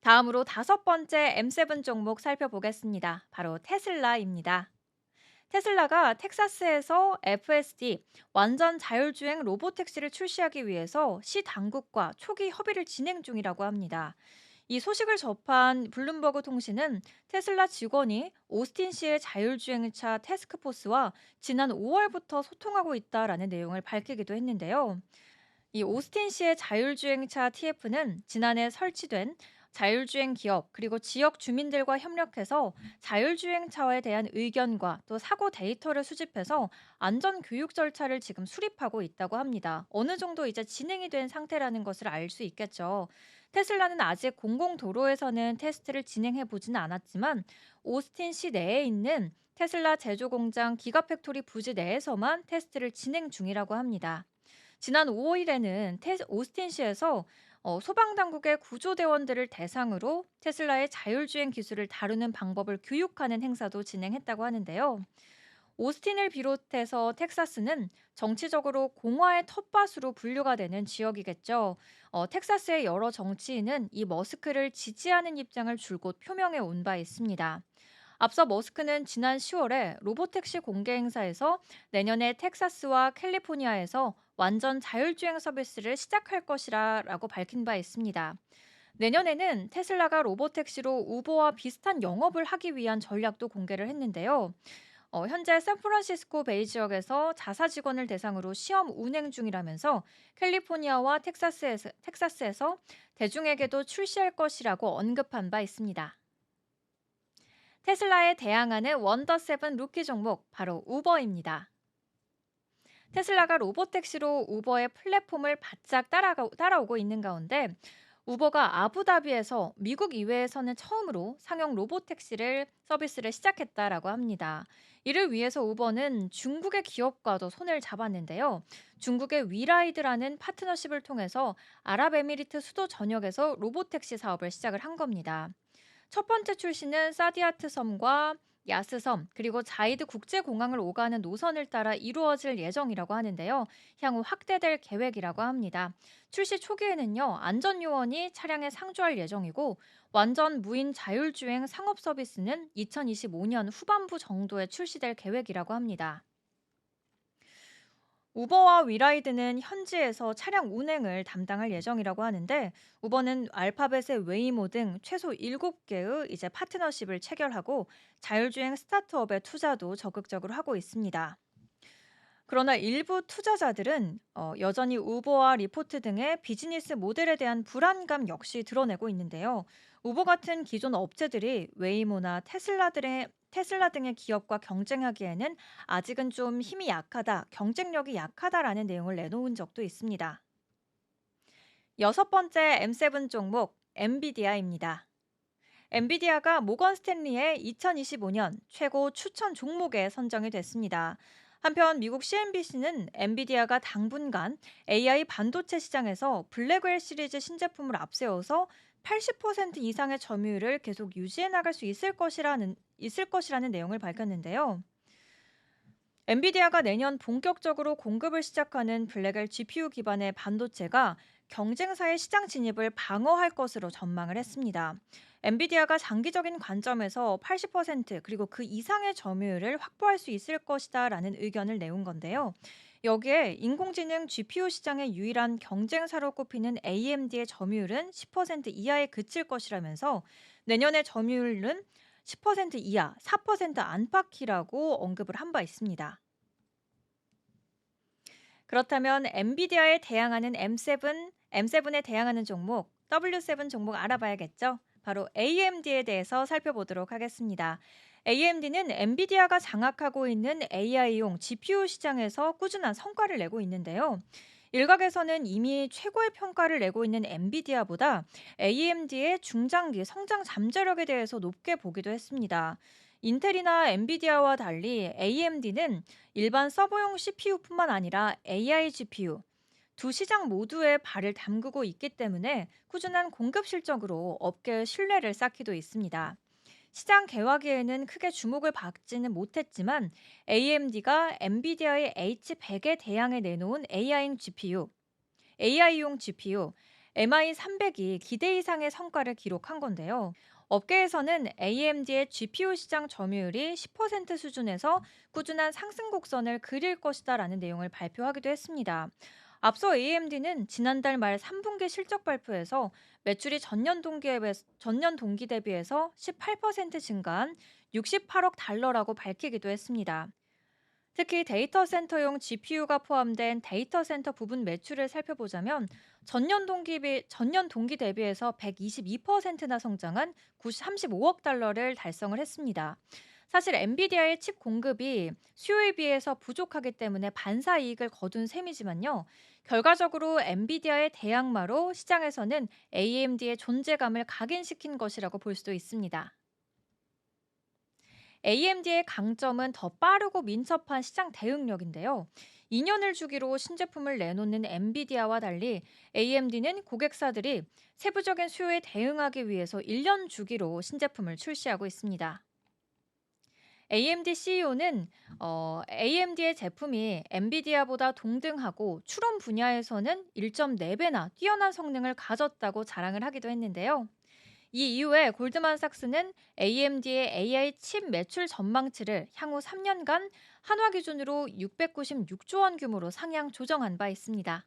다음으로 다섯 번째 M7 종목 살펴보겠습니다. 바로 테슬라입니다. 테슬라가 텍사스에서 FSD 완전 자율주행 로보택시를 출시하기 위해서 시 당국과 초기 협의를 진행 중이라고 합니다. 이 소식을 접한 블룸버그 통신은 테슬라 직원이 오스틴 시의 자율주행차 태스크포스와 지난 5월부터 소통하고 있다라는 내용을 밝히기도 했는데요. 이 오스틴 시의 자율주행차 TF는 지난해 설치된 자율주행 기업 그리고 지역 주민들과 협력해서 자율주행차에 대한 의견과 또 사고 데이터를 수집해서 안전 교육 절차를 지금 수립하고 있다고 합니다. 어느 정도 이제 진행이 된 상태라는 것을 알 수 있겠죠. 테슬라는 아직 공공도로에서는 테스트를 진행해 보지는 않았지만 오스틴 시 내에 있는 테슬라 제조 공장 기가팩토리 부지 내에서만 테스트를 진행 중이라고 합니다. 지난 5일에는 오스틴시에서 소방당국의 구조대원들을 대상으로 테슬라의 자율주행 기술을 다루는 방법을 교육하는 행사도 진행했다고 하는데요. 오스틴을 비롯해서 텍사스는 정치적으로 공화의 텃밭으로 분류가 되는 지역이겠죠. 텍사스의 여러 정치인은 이 머스크를 지지하는 입장을 줄곧 표명해 온 바 있습니다. 앞서 머스크는 지난 10월에 로보택시 공개 행사에서 내년에 텍사스와 캘리포니아에서 완전 자율주행 서비스를 시작할 것이라고 밝힌 바 있습니다. 내년에는 테슬라가 로보택시로 우버와 비슷한 영업을 하기 위한 전략도 공개를 했는데요. 현재 샌프란시스코 베이 지역에서 자사 직원을 대상으로 시험 운행 중이라면서 캘리포니아와 텍사스에서 대중에게도 출시할 것이라고 언급한 바 있습니다. 테슬라에 대항하는 원더7 루키 종목 바로 우버입니다. 테슬라가 로보택시로 우버의 플랫폼을 바짝 따라오고 있는 가운데 우버가 아부다비에서 미국 이외에서는 처음으로 상용 로보택시를 서비스를 시작했다라고 합니다. 이를 위해서 우버는 중국의 기업과도 손을 잡았는데요. 중국의 위라이드라는 파트너십을 통해서 아랍에미리트 수도 전역에서 로보택시 사업을 시작을 한 겁니다. 첫 번째 출시는 사디아트 섬과 야스섬 그리고 자이드 국제공항을 오가는 노선을 따라 이루어질 예정이라고 하는데요. 향후 확대될 계획이라고 합니다. 출시 초기에는요, 안전요원이 차량에 상주할 예정이고 완전 무인 자율주행 상업 서비스는 2025년 후반부 정도에 출시될 계획이라고 합니다. 우버와 위라이드는 현지에서 차량 운행을 담당할 예정이라고 하는데 우버는 알파벳의 웨이모 등 최소 7개의 이제 파트너십을 체결하고 자율주행 스타트업에 투자도 적극적으로 하고 있습니다. 그러나 일부 투자자들은 여전히 우버와 리포트 등의 비즈니스 모델에 대한 불안감 역시 드러내고 있는데요. 우버 같은 기존 업체들이 웨이모나 테슬라 등의 기업과 경쟁하기에는 아직은 좀 힘이 약하다, 경쟁력이 약하다라는 내용을 내놓은 적도 있습니다. 여섯 번째 M7 종목 엔비디아입니다. 엔비디아가 모건 스탠리의 2025년 최고 추천 종목에 선정이 됐습니다. 한편 미국 CNBC는 엔비디아가 당분간 AI 반도체 시장에서 블랙웰 시리즈 신제품을 앞세워서 80% 이상의 점유율을 계속 유지해 나갈 수 있을 것이라는 내용을 밝혔는데요. 엔비디아가 내년 본격적으로 공급을 시작하는 블랙웰 GPU 기반의 반도체가 경쟁사의 시장 진입을 방어할 것으로 전망을 했습니다. 엔비디아가 장기적인 관점에서 80% 그리고 그 이상의 점유율을 확보할 수 있을 것이다라는 의견을 내온 건데요. 여기에 인공지능 GPU 시장의 유일한 경쟁사로 꼽히는 AMD의 점유율은 10% 이하에 그칠 것이라면서 내년의 점유율은 10% 이하, 4% 안팎이라고 언급을 한 바 있습니다. 그렇다면 엔비디아에 대항하는 M7에 대항하는 종목, W7 종목 알아봐야겠죠? 바로 AMD에 대해서 살펴보도록 하겠습니다. AMD는 엔비디아가 장악하고 있는 AI용 GPU 시장에서 꾸준한 성과를 내고 있는데요. 일각에서는 이미 최고의 평가를 내고 있는 엔비디아보다 AMD의 중장기 성장 잠재력에 대해서 높게 보기도 했습니다. 인텔이나 엔비디아와 달리 AMD는 일반 서버용 CPU뿐만 아니라 AI GPU 두 시장 모두에 발을 담그고 있기 때문에 꾸준한 공급 실적으로 업계의 신뢰를 쌓기도 있습니다. 시장 개화기에는 크게 주목을 받지는 못했지만 AMD가 엔비디아의 H100에 대항해 내놓은 AI용 GPU, MI 300이 기대 이상의 성과를 기록한 건데요. 업계에서는 AMD의 GPU 시장 점유율이 10% 수준에서 꾸준한 상승 곡선을 그릴 것이다라는 내용을 발표하기도 했습니다. 앞서 AMD는 지난달 말 3분기 실적 발표에서 매출이 전년 동기 대비해서 18% 증가한 68억 달러라고 밝히기도 했습니다. 특히 데이터 센터용 GPU가 포함된 데이터 센터 부분 매출을 살펴보자면 전년 동기 대비해서 122%나 성장한 35억 달러를 달성을 했습니다. 사실 엔비디아의 칩 공급이 수요에 비해서 부족하기 때문에 반사 이익을 거둔 셈이지만요. 결과적으로 엔비디아의 대항마로 시장에서는 AMD의 존재감을 각인시킨 것이라고 볼 수도 있습니다. AMD의 강점은 더 빠르고 민첩한 시장 대응력인데요. 2년을 주기로 신제품을 내놓는 엔비디아와 달리 AMD는 고객사들이 세부적인 수요에 대응하기 위해서 1년 주기로 신제품을 출시하고 있습니다. AMD CEO는 AMD의 제품이 엔비디아보다 동등하고 추론 분야에서는 1.4배나 뛰어난 성능을 가졌다고 자랑을 하기도 했는데요. 이 이후에 골드만삭스는 AMD의 AI 칩 매출 전망치를 향후 3년간 한화 기준으로 696조 원 규모로 상향 조정한 바 있습니다.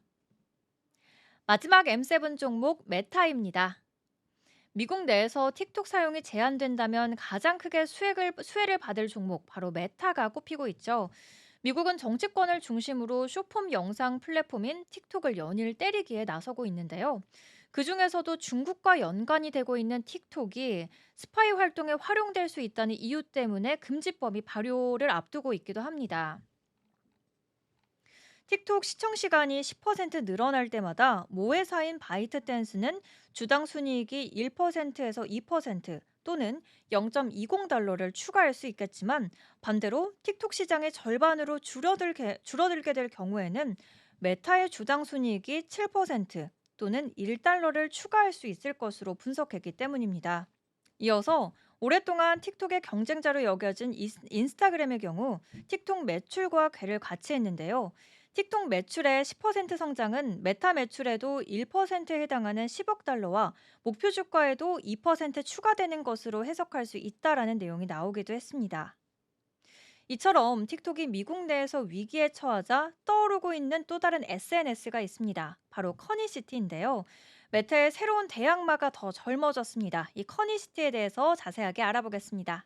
마지막 M7 종목 메타입니다. 미국 내에서 틱톡 사용이 제한된다면 가장 크게 수혜를 받을 종목 바로 메타가 꼽히고 있죠. 미국은 정치권을 중심으로 쇼폼 영상 플랫폼인 틱톡을 연일 때리기에 나서고 있는데요. 그중에서도 중국과 연관이 되고 있는 틱톡이 스파이 활동에 활용될 수 있다는 이유 때문에 금지법이 발효를 앞두고 있기도 합니다. 틱톡 시청 시간이 10% 늘어날 때마다 모 회사인 바이트댄스는 주당 순이익이 1%에서 2% 또는 0.20달러를 추가할 수 있겠지만 반대로 틱톡 시장의 절반으로 줄어들게 될 경우에는 메타의 주당 순이익이 7% 또는 1달러를 추가할 수 있을 것으로 분석했기 때문입니다. 이어서 오랫동안 틱톡의 경쟁자로 여겨진 인스타그램의 경우 틱톡 매출과 궤를 같이 했는데요. 틱톡 매출의 10% 성장은 메타 매출에도 1%에 해당하는 10억 달러와 목표 주가에도 2% 추가되는 것으로 해석할 수 있다라는 내용이 나오기도 했습니다. 이처럼 틱톡이 미국 내에서 위기에 처하자 떠오르고 있는 또 다른 SNS가 있습니다. 바로 커니시티인데요. 메타의 새로운 대항마가 더 젊어졌습니다. 이 커니시티에 대해서 자세하게 알아보겠습니다.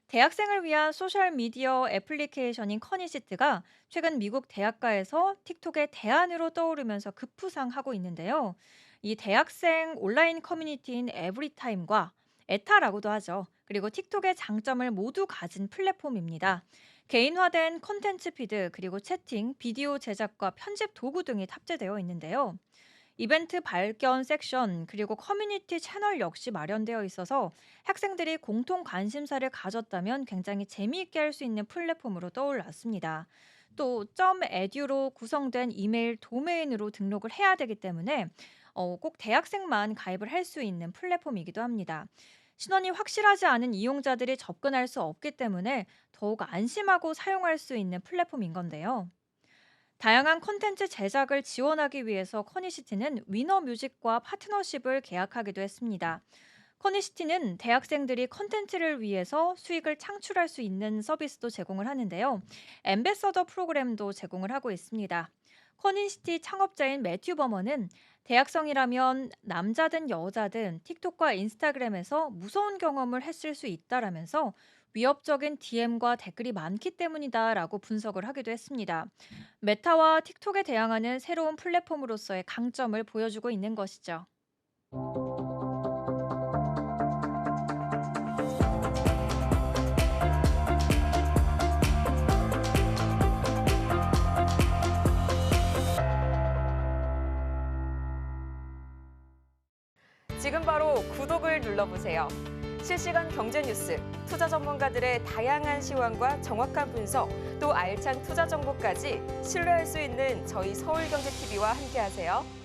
대학생을 위한 소셜미디어 애플리케이션인 커니시트가 최근 미국 대학가에서 틱톡의 대안으로 떠오르면서 급부상하고 있는데요. 이 대학생 온라인 커뮤니티인 에브리타임과 에타라고도 하죠. 그리고 틱톡의 장점을 모두 가진 플랫폼입니다. 개인화된 콘텐츠 피드, 그리고 채팅, 비디오 제작과 편집 도구 등이 탑재되어 있는데요. 이벤트 발견 섹션, 그리고 커뮤니티 채널 역시 마련되어 있어서 학생들이 공통 관심사를 가졌다면 굉장히 재미있게 할 수 있는 플랫폼으로 떠올랐습니다. 또 .edu로 구성된 이메일 도메인으로 등록을 해야 되기 때문에 꼭 대학생만 가입을 할 수 있는 플랫폼이기도 합니다. 신원이 확실하지 않은 이용자들이 접근할 수 없기 때문에 더욱 안심하고 사용할 수 있는 플랫폼인 건데요. 다양한 콘텐츠 제작을 지원하기 위해서 커니시티는 위너뮤직과 파트너십을 계약하기도 했습니다. 커니시티는 대학생들이 콘텐츠를 위해서 수익을 창출할 수 있는 서비스도 제공을 하는데요. 엠베서더 프로그램도 제공을 하고 있습니다. 커니시티 창업자인 매튜 버머는 대학생이라면 남자든 여자든 틱톡과 인스타그램에서 무서운 경험을 했을 수 있다라면서 위협적인 DM과 댓글이 많기 때문이다라고 분석을 하기도 했습니다. 메타와 틱톡에 대항하는 새로운 플랫폼으로서의 강점을 보여주고 있는 것이죠. 지금 바로 구독을 눌러보세요. 실시간 경제 뉴스, 투자 전문가들의 다양한 시황과 정확한 분석, 또 알찬 투자 정보까지 신뢰할 수 있는 저희 서울경제TV와 함께하세요.